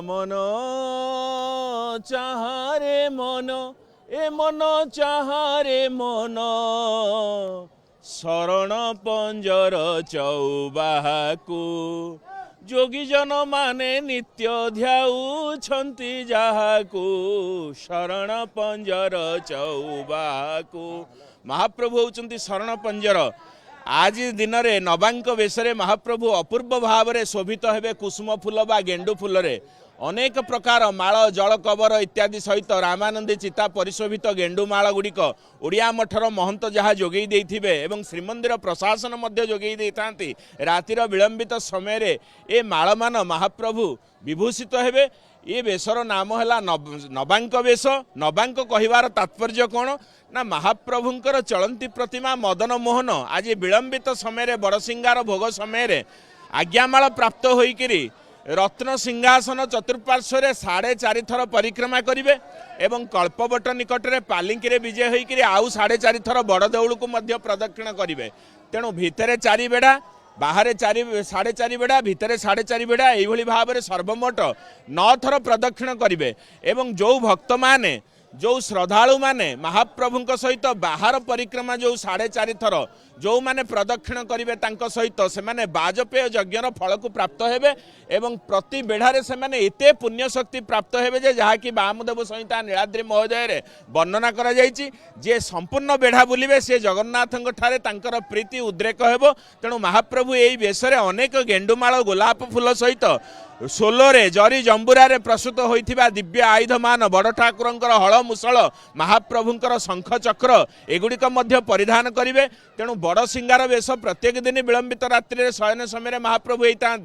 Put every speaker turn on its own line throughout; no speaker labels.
मन चाहारे मन ए मन चाहारे मन शरण पंजर चौबाहाकू जोगी जन माने नित्य ध्याउछन्ति जाहाकू शरण पंजर चौबाहाकू। महाप्रभु होउछन्ति शरण पंजर। आज दिन में नवांक वेशरे महाप्रभु अपूर्व भाव में शोभित हेबे कुसुम फूल बा गेंडु फूल रे अनेक प्रकार माल जल कवर इत्यादि सहित रामानंदी चिता परिशोभित गेंडु माल गुड़िक ओडिया मठर महंत जहाँ जोगई देइथिबे एवं श्रीमंदिर प्रशासन मध्य जोगई देइथांती। रातिर विलंबित समय रे ए माल मान महाप्रभु विभूषित हेबे। ये वेशर नाम है नवांक वेश। नवांक कहिबार तात्पर्य कौन ना महाप्रभुंकर चलंती प्रतिमा मदन मोहन आज विलंबित समय बड़सिंगार भोग समय आज्ञामाल प्राप्त होइकिरी रत्न सिंहासन चतुर्पार्श्व 4.5 थर परिक्रमा करेंगे एवं कल्पवट निकटने पालिंकी विजय होकर आउ 4.5 थर बड़ देउल को मध्य प्रदक्षिण करेंगे। तेणु भितर 4 बेड़ा बाहर 4.5 बेड़ा भितर 4.5 बेड़ा यही भाव में सर्वमोट 9 थर प्रदक्षिण करेंगे। एवं जो भक्त माने जो श्रद्धालु माने महाप्रभु सहित बाहर परिक्रमा जो 4.5 थर जो माने प्रदक्षिण करेंगे सहित से माने बाजपेय यज्ञर फल को प्राप्त हेबे एवं प्रति बेढ़ारे से माने एते पुण्य शक्ति प्राप्त हेबे जे जहाँ कि वामदेव संहिता नीलाद्रि महोदय रे वर्णना करा जायछि। जे संपूर्ण बेढ़ा बुलिबे से जगन्नाथंक ठारे तांकर प्रीति उद्रेक हेबो। तेणु महाप्रभु एई वेशरे अनेक गेंडुमाल गोलाप फूल सहित सोलोरे जरी जंबुरा प्रस्तुत होइथिबा दिव्य आयुधमान बड़ ठाकुरंकर हल मुसल महाप्रभुंकर शंख चक्र एगुड़िक मध्य परिधान करेंगे। तेणु बड़ सिंगार वेश प्रत्येक दिन विलंबित रात्रि शयन समय महाप्रभु होता।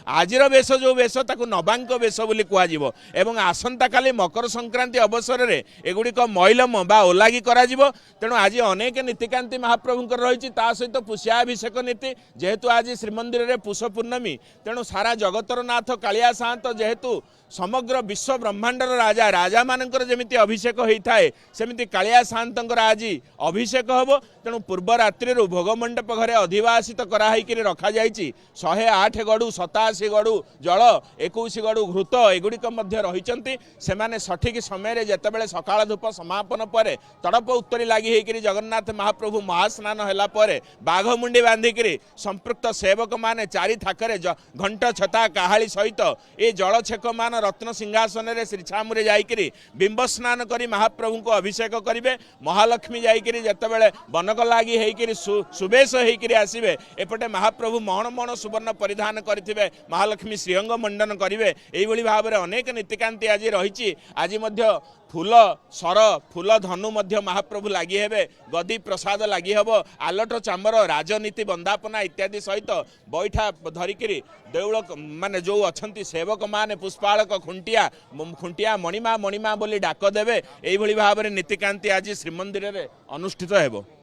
आजिर वेश जो वेश ताकू नवांक वेश बोली कुआजिबो एवं आसंता काली मकर संक्रांति अवसर में एगुड़िक मैलम बा ओलागी कराजिबो। तेणु आज अनेक नीतिकांति महाप्रभुंकर रही सहित पुष्याभिषेक नीति जेहेतु आज श्रीमंदिर में पुष पूर्णमी तेणु सारा जगतर नाथ कालिया सात जेहेतु समग्र विश्व ब्रह्मांडर राजा राजा मानकर जमिति अभिषेक होता है सेमिति कालिया सातंकर आज अभिषेक हम। तेणु पूर्व रात्रि भोग मंडप घरे अधिवासित कराई रखा जाइछि 108 गड़ू 87 गड़ू जल 21 गड़ू घृत एगुड़िक रही से सठिक समय जितेबाला सकाळ धूप समापन पर तड़प उत्तरी लगी होकर जगन्नाथ महाप्रभु महास्नान है बाघ मुंडी बांधिक संपृक्त सेवक माने 4 थाकरे घंट छता काहाली सहित ये जल छेक मान रत्न सिंहासन श्रीछामुरे जाइकरी बिंब स्नान करी महाप्रभु को अभिषेक करेंगे। महालक्ष्मी जाइकरी जितेबाला बनक लगी होकर सुबेश होकर आसवे एपटे महाप्रभु मोहन मोहन सुवर्ण परिधान करेंगे महालक्ष्मी श्रीअंग मंडन करेंगे। यही भाव में अनेक नीतिकांति आज रही। आज फूल सर फूल धनु मध्य महाप्रभु लगी हेबे गदी प्रसाद लगी हेब आलट चामर राजनीति बंदापना इत्यादि सहित बैठा धरिकी देउल माने जो अच्छा सेवक माने पुष्पालक खुंटिया खुंटिया मणिमा मणिमा बोली डाक देवे। यही भाव में नीतिकांति आज श्रीमंदिर में अनुष्ठित हेबो।